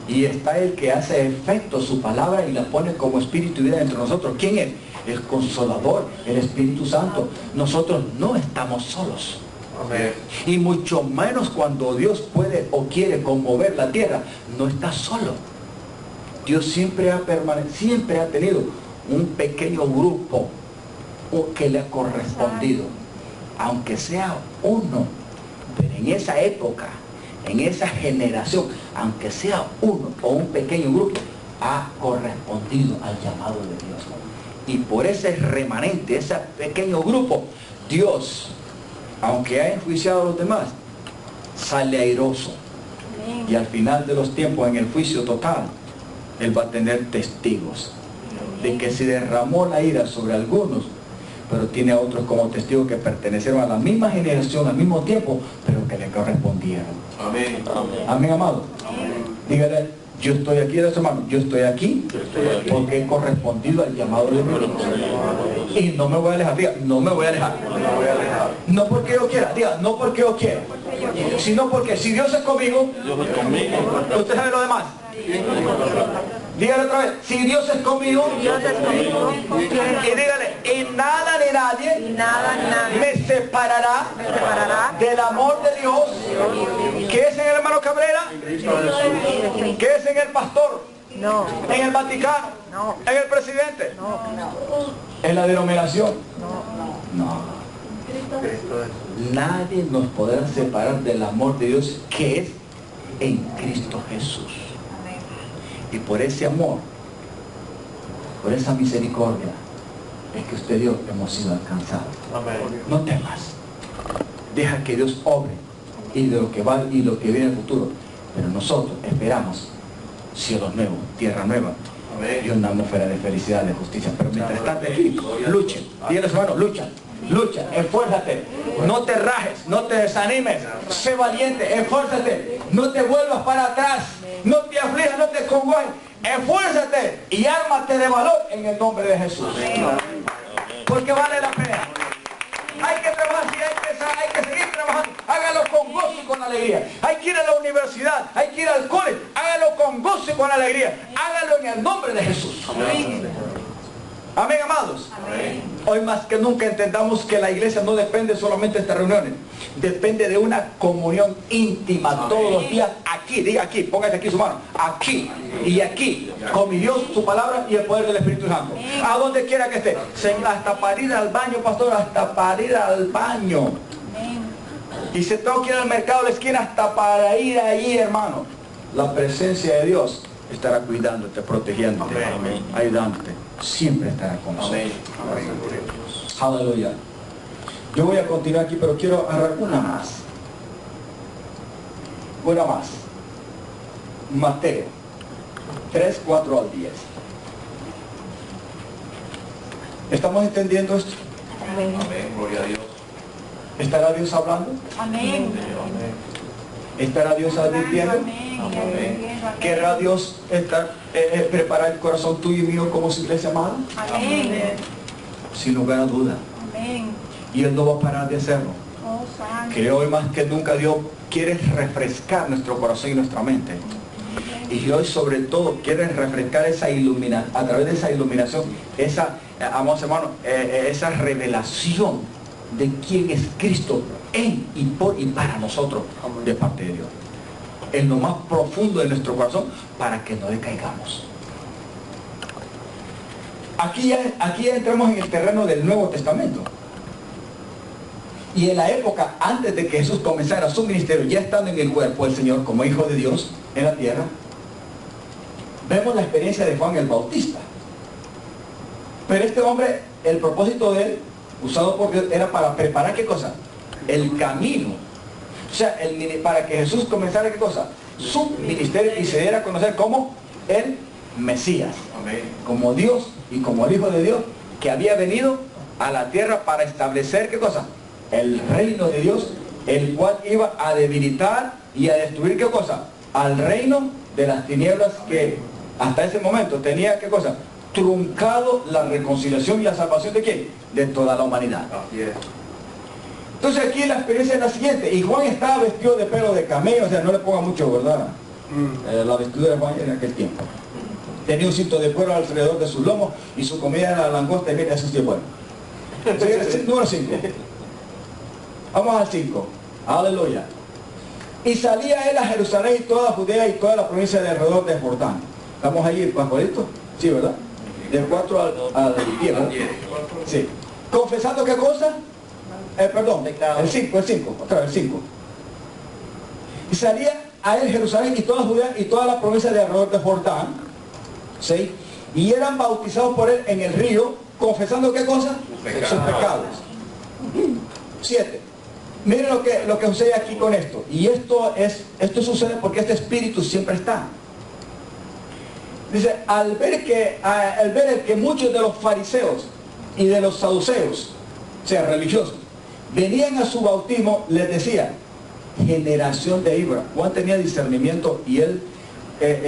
Y está el que hace efecto su palabra y la pone como espíritu y vida entre nosotros. ¿Quién es? El Consolador, el Espíritu Santo. Nosotros no estamos solos. Amén. Y mucho menos cuando Dios puede o quiere conmover la tierra, no está solo. Dios siempre ha tenido un pequeño grupo que le ha correspondido. Aunque sea uno, pero en esa época, en esa generación, aunque sea uno o un pequeño grupo, ha correspondido al llamado de Dios. Y por ese remanente, ese pequeño grupo, Dios, aunque ha enjuiciado a los demás, sale airoso. Y al final de los tiempos, en el juicio total, Él va a tener testigos de que se derramó la ira sobre algunos, pero tiene a otros como testigos que pertenecieron a la misma generación al mismo tiempo, pero que le correspondieron. Amén. Amén, amado. Dígale, yo estoy aquí, hermano, yo estoy aquí porque he correspondido al llamado de Dios. Y no me voy a alejar, diga, no me voy a alejar. No porque yo quiera, diga, no porque yo quiera, sino porque si Dios es conmigo, usted sabe lo demás. Dígale otra vez, si Dios es conmigo, y dígale, y nada ni nadie me separará del amor de Dios, que es en el hermano Cabrera, que es en el pastor, en el Vaticano, en el presidente, en la denominación. No. Nadie nos podrá separar del amor de Dios que es en Cristo Jesús. Y por ese amor, por esa misericordia, es que usted y yo hemos sido alcanzados. No temas. Deja que Dios obre y de lo que va y lo que viene en el futuro. Pero nosotros esperamos cielos nuevos, tierra nueva y una atmósfera de felicidad, de justicia. Pero mientras tanto aquí, luchen. Díganle, hermano, lucha, esfuérzate, no te rajes, no te desanimes, sé valiente, esfuérzate, no te vuelvas para atrás, no te aflijas, no te congojes, esfuérzate y ármate de valor en el nombre de Jesús. Porque vale la pena. Hay que trabajar, sí, hay que seguir trabajando. Hágalo con gozo y con alegría. Hay que ir a la universidad, hay que ir al cole. Hágalo con gozo y con alegría. Hágalo en el nombre de Jesús. Amén, amados. Amén. Hoy más que nunca entendamos que la iglesia no depende solamente de estas reuniones. Depende de una comunión íntima. Amén. Todos los días aquí, diga aquí, póngase aquí su mano. Aquí y aquí, con mi Dios, su palabra y el poder del Espíritu Santo. Amén. A donde quiera que esté. Hasta para ir al baño, pastor, hasta para ir al baño. Amén. Y si tengo que ir al mercado de la esquina hasta para ir ahí, hermano, la presencia de Dios estará cuidándote, protegiéndote, Amén. ayudándote. Siempre estará con nosotros. Amén. Aleluya. Yo voy a continuar aquí, pero quiero agarrar una más. Una más. Mateo 3, 4 al 10. ¿Estamos entendiendo esto? Amén. Gloria a Dios. ¿Estará Dios hablando? Amén. ¿Estará Dios advirtiendo? Amén. ¿Querrá Dios preparar el corazón tuyo y mío como su iglesia amada? Amén. Sin lugar a duda. Amén. Y Él no va a parar de hacerlo. Oh, santo. Que hoy más que nunca Dios quiere refrescar nuestro corazón y nuestra mente. Y hoy sobre todo quiere refrescar esa iluminación, a través de esa iluminación, esa, amados hermanos, esa revelación de quién es Cristo en y por y para nosotros de parte de Dios. En lo más profundo de nuestro corazón para que no decaigamos. Aquí ya entramos en el terreno del Nuevo Testamento. Y en la época antes de que Jesús comenzara su ministerio, ya estando en el cuerpo del Señor como Hijo de Dios en la tierra, vemos la experiencia de Juan el Bautista. Pero este hombre, el propósito de él, usado por Dios, era para preparar ¿qué cosa? El camino. O sea, para que Jesús comenzara ¿qué cosa? Su ministerio y se diera a conocer como el Mesías. Amén. Como Dios y como el Hijo de Dios que había venido a la tierra para establecer ¿qué cosa? El reino de Dios, el cual iba a debilitar y a destruir ¿qué cosa? Al reino de las tinieblas que hasta ese momento tenía ¿qué cosa? Truncado la reconciliación y la salvación ¿de quién? De toda la humanidad. Así es. Entonces aquí la experiencia es la siguiente, y Juan estaba vestido de pelo de camello, o sea, no le ponga mucho, ¿verdad? La vestidura de Juan en aquel tiempo. Tenía un cinto de cuero alrededor de sus lomos y su comida era langosta y mira, eso sí es bueno. Número 5. Vamos al 5. Aleluya. Y salía él a Jerusalén y toda Judea y toda la provincia de alrededor de Jordán. ¿Estamos ahí bajo esto? Sí, ¿verdad? Del 4 al 10. ¿no? Sí. ¿Confesando qué cosa? Perdón, el 5, otra vez el 5. Y salía a él Jerusalén y toda Judea y toda la provincia de alrededor de Jordán, ¿sí? Y eran bautizados por él en el río, confesando qué cosa? Sus pecados. 7. Miren lo que sucede aquí con esto. Y esto sucede porque este espíritu siempre está. Dice, al ver que muchos de los fariseos y de los saduceos, o sea, religiosos, venían a su bautismo, les decía, generación de víboras. Juan tenía discernimiento y él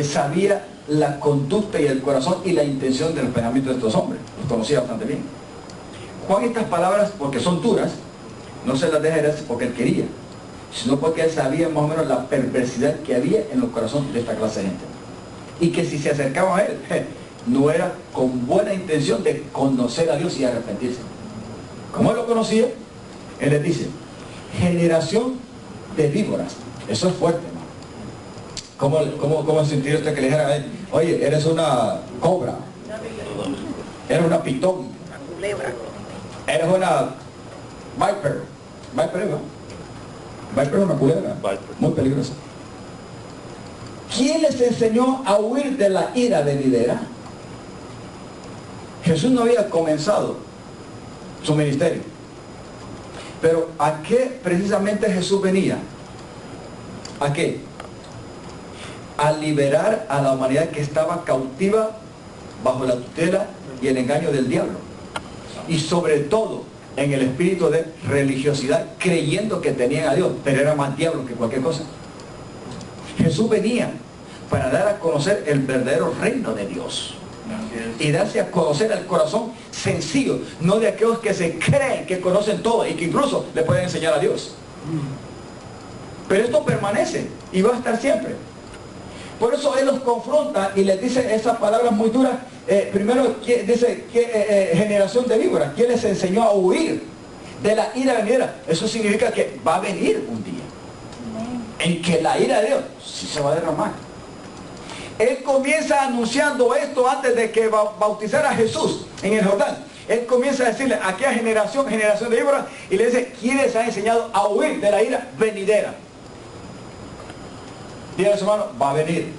sabía la conducta y el corazón y la intención del pensamiento de estos hombres. Los conocía bastante bien. Juan estas palabras, porque son duras, no se las deja decir porque él quería, sino porque él sabía más o menos la perversidad que había en los corazones de esta clase de gente. Y que si se acercaban a él, no era con buena intención de conocer a Dios y arrepentirse. Como él lo conocía, él les dice, generación de víboras. Eso es fuerte, hermano. ¿Cómo sentir usted que le dijera a él, oye, eres una cobra, eres una pitón, eres una viper? Viper, ¿no? Viper es una culebra, muy peligrosa. ¿Quién les enseñó a huir de la ira venidera? Jesús no había comenzado su ministerio. Pero ¿a qué precisamente Jesús venía? ¿A qué? A liberar a la humanidad que estaba cautiva bajo la tutela y el engaño del diablo. Y sobre todo en el espíritu de religiosidad, creyendo que tenían a Dios, pero era más diablo que cualquier cosa. Jesús venía para dar a conocer el verdadero reino de Dios y darse a conocer el corazón sencillo, no de aquellos que se creen que conocen todo y que incluso le pueden enseñar a Dios. Pero esto permanece y va a estar siempre. Por eso Él los confronta y les dice esas palabras muy duras. Primero dice, generación de víboras, ¿quién les enseñó a huir de la ira venidera? Eso significa que va a venir un día en que la ira de Dios sí se va a derramar. Él comienza anunciando esto antes de que bautizara a Jesús en el Jordán. Él comienza a decirle a aquella generación de víboras, y le dice, ¿quiénes han enseñado a huir de la ira venidera? Dígale a su hermano, va a venir.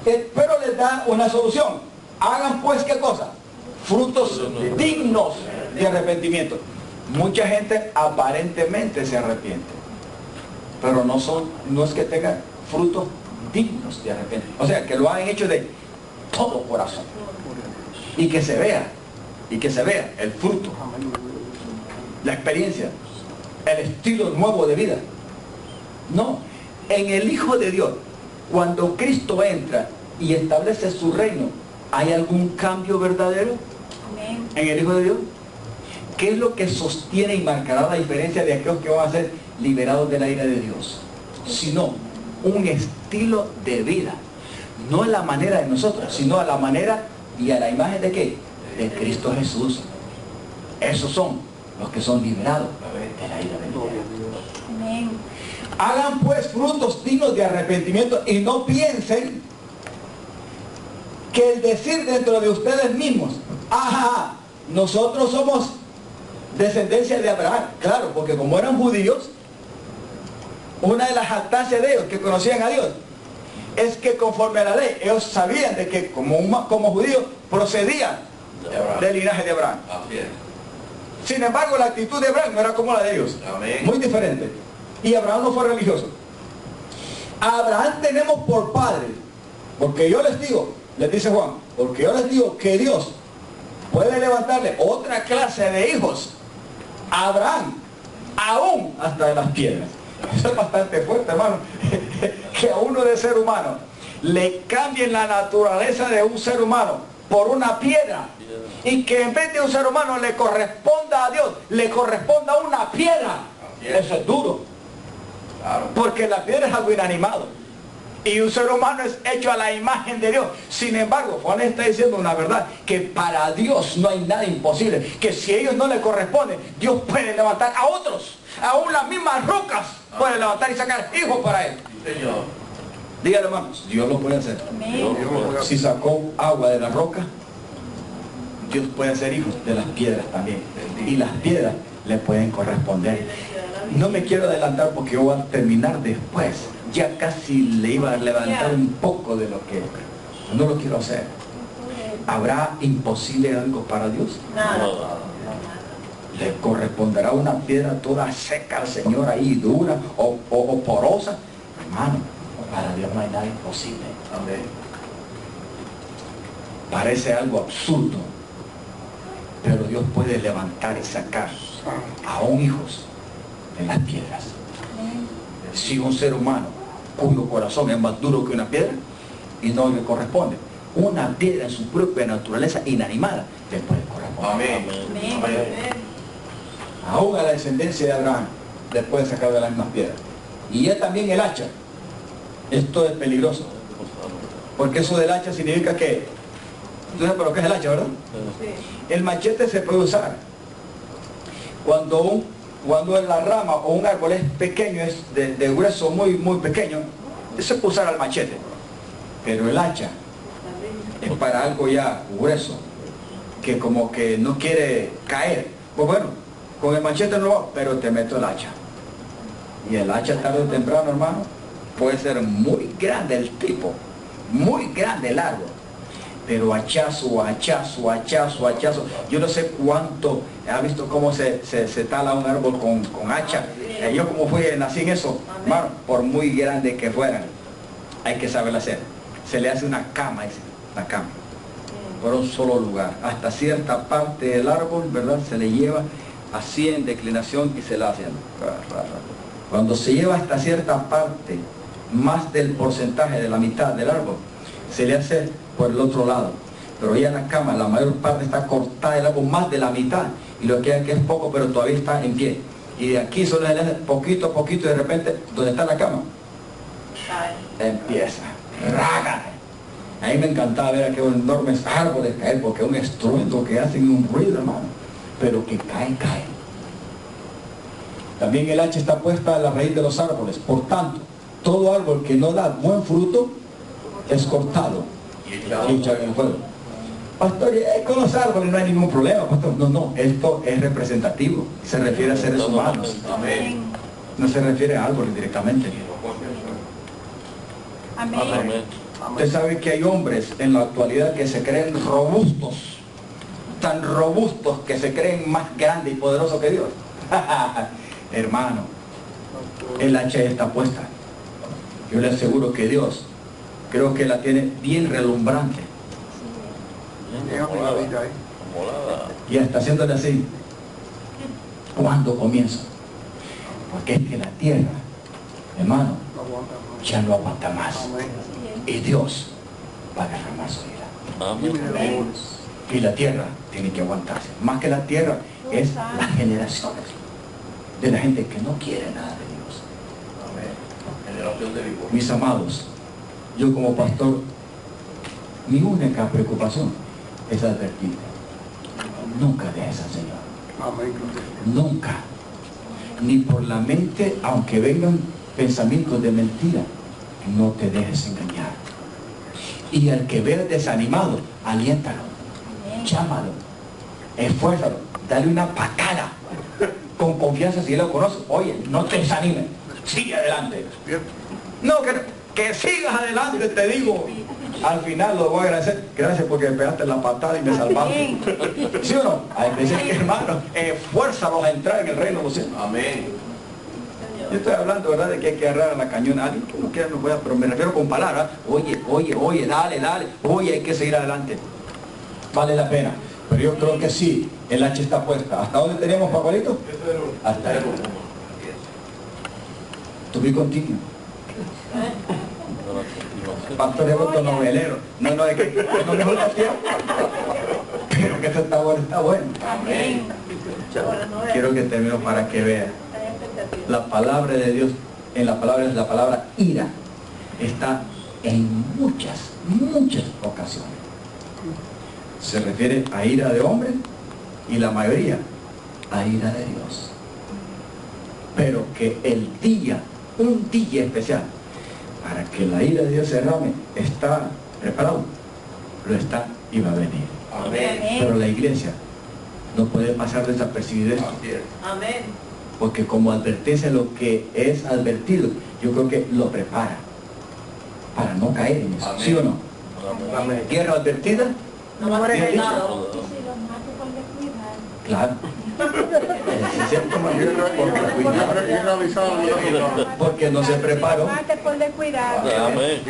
Pero les da una solución. Hagan pues, ¿qué cosa? Frutos dignos de arrepentimiento. Mucha gente aparentemente se arrepiente, pero no es que tengan frutos dignos de arrepentimiento. O sea, que lo han hecho de todo corazón. Y que se vea el fruto, la experiencia, el estilo nuevo de vida. No, en el Hijo de Dios, cuando Cristo entra y establece su reino, ¿hay algún cambio verdadero en el Hijo de Dios? ¿Qué es lo que sostiene y marcará la diferencia de aquellos que van a ser liberados de la ira de Dios? Sino un estilo de vida. No a la manera de nosotros, sino a la manera y a la imagen de ¿qué? De Cristo Jesús. Esos son los que son liberados de la ira de Dios. Amén. Hagan pues frutos dignos de arrepentimiento y no piensen que el decir dentro de ustedes mismos, ajá, nosotros somos descendencia de Abraham. Claro, porque como eran judíos, una de las jactancias de ellos que conocían a Dios es que conforme a la ley ellos sabían de que como judíos procedían del linaje de Abraham. Sin embargo, la actitud de Abraham no era como la de ellos. Muy diferente. Y Abraham no fue religioso. A Abraham tenemos por padre, porque yo les digo, les dice Juan, porque yo les digo que Dios puede levantarle otra clase de hijos a Abraham, aún hasta de las piedras. Eso es bastante fuerte, hermano. Que a uno de ser humano le cambien la naturaleza de un ser humano por una piedra, y que en vez de un ser humano le corresponda a Dios, le corresponda a una piedra. Eso es duro, porque la piedra es algo inanimado y un ser humano es hecho a la imagen de Dios. Sin embargo, Juan está diciendo una verdad, que para Dios no hay nada imposible, que si a ellos no le corresponden, Dios puede levantar a otros, aún las mismas rocas puede levantar y sacar hijos para él. Dígale, hermanos, Dios lo puede hacer. Si sacó agua de la roca, Dios puede hacer hijos de las piedras también, y las piedras le pueden corresponder. No me quiero adelantar porque yo voy a terminar después. Ya casi le iba a levantar un poco de lo que no lo quiero hacer. ¿Habrá imposible algo para Dios? ¿Le corresponderá una piedra toda seca al Señor ahí, dura o porosa? Hermano, para Dios no hay nada imposible. Parece algo absurdo, pero Dios puede levantar y sacar aún hijos de las piedras. Si un ser humano cuyo corazón es más duro que una piedra y no le corresponde, una piedra en su propia naturaleza inanimada le puede corresponder. Aún a la descendencia de Abraham le puede sacar de las mismas piedras. Y es también el hacha. Esto es peligroso, porque eso del hacha significa que, ¿tú sabes por lo que es el hacha, verdad? El machete se puede usar cuando la rama o un árbol es pequeño, es de grueso muy pequeño, se puede usar al machete. Pero el hacha es para algo ya grueso, que como que no quiere caer. Pues bueno, con el machete no va, pero te meto el hacha. Y el hacha tarde o temprano, hermano, puede ser muy grande el tipo, muy grande el árbol, pero hachazo. Yo no sé cuánto, ¿ha visto cómo se tala un árbol con hacha? Yo como nací en eso, hermano, por muy grande que fueran, hay que saberlo hacer. Se le hace una cama, por un solo lugar, hasta cierta parte del árbol, ¿verdad? Se le lleva así en declinación y se la hace. Cuando se lleva hasta cierta parte, más del porcentaje de la mitad del árbol, se le hace por el otro lado. Pero ya en la cama, la mayor parte está cortada del árbol, más de la mitad, y lo que queda que es poco, pero todavía está en pie. Y de aquí solo se le hace poquito a poquito, y de repente, donde está la cama, empieza. Rágana. A mí me encantaba ver aquellos enormes árboles caer, porque es un estruendo que hacen un ruido, hermano, pero que caen. También el hacha está puesta a la raíz de los árboles. Por tanto, todo árbol que no da buen fruto es cortado y echado en el fuego. Pastor, con los árboles no hay ningún problema, pastor. No, esto es representativo. Se refiere a seres humanos. Amén. No se refiere a árboles directamente. Amén. Amén. Usted sabe que hay hombres en la actualidad que se creen robustos, tan robustos que se creen más grandes y poderosos que Dios. Hermano, el hacha está puesta. Yo le aseguro que Dios, creo que la tiene bien relumbrante. Y está haciéndole así. ¿Cuándo comienza? Porque es que la tierra, hermano, ya no aguanta más. Y Dios va a derramar su ira. Y la tierra tiene que aguantarse. Más que la tierra es las generaciones de la gente que no quiere nada de Dios. Generación de víboras. Mis amados, yo como pastor, mi única preocupación es advertirte. Nunca dejes al Señor. Nunca. Ni por la mente, aunque vengan pensamientos de mentira, no te dejes engañar. Y al que veas desanimado, aliéntalo, llámalo, esfuérzalo, dale una patada con confianza si él lo conoce. Oye, no te desanimes, sigue adelante. No, que sigas adelante, te digo. Al final lo voy a agradecer. Gracias porque me pegaste la patada y me salvaste. ¿Sí o no? Hay veces que, hermano, esfuérzalos a entrar en el reino de los cielos. Amén. Yo estoy hablando, ¿verdad?, de que hay que agarrar a la cañona. Alguien que no quiera no pueda, pero me refiero con palabras. Oye, dale. Oye, hay que seguir adelante. Vale la pena. Pero yo creo que sí, el hacha está puesta. ¿Hasta dónde teníamos, Paparito? Hasta ahí. To be continued. Pastor de voto novelero. No, es que no me gusta tiempo. Pero que esto está bueno. Amén. Quiero que termino para que vean. La palabra de Dios, en la palabra es la palabra ira. Está en muchas ocasiones. Se refiere a ira de hombre y la mayoría a ira de Dios. Pero que un día especial, para que la ira de Dios se derrame, está preparado, lo está y va a venir. Amén. Pero la iglesia no puede pasar desapercibida esto, Así es. Amén. porque como advertencia lo que es advertido, yo creo que lo prepara para no caer en eso. Amén. ¿Sí o no? Amén. Guerra advertida, No va a bien ser dicho. nada. Claro. Es cierto, porque no se preparó, Mate por descuidado. Amén.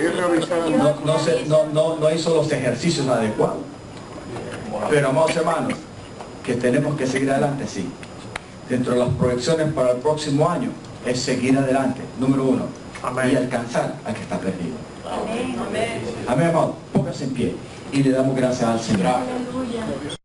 no hizo los ejercicios adecuados. Pero, amados hermanos, que tenemos que seguir adelante, sí. Dentro de las proyecciones para el próximo año es seguir adelante, número 1, y alcanzar al que está perdido. Amén. Amén, amado. Póngase en pie y le damos gracias al Señor. Aleluya.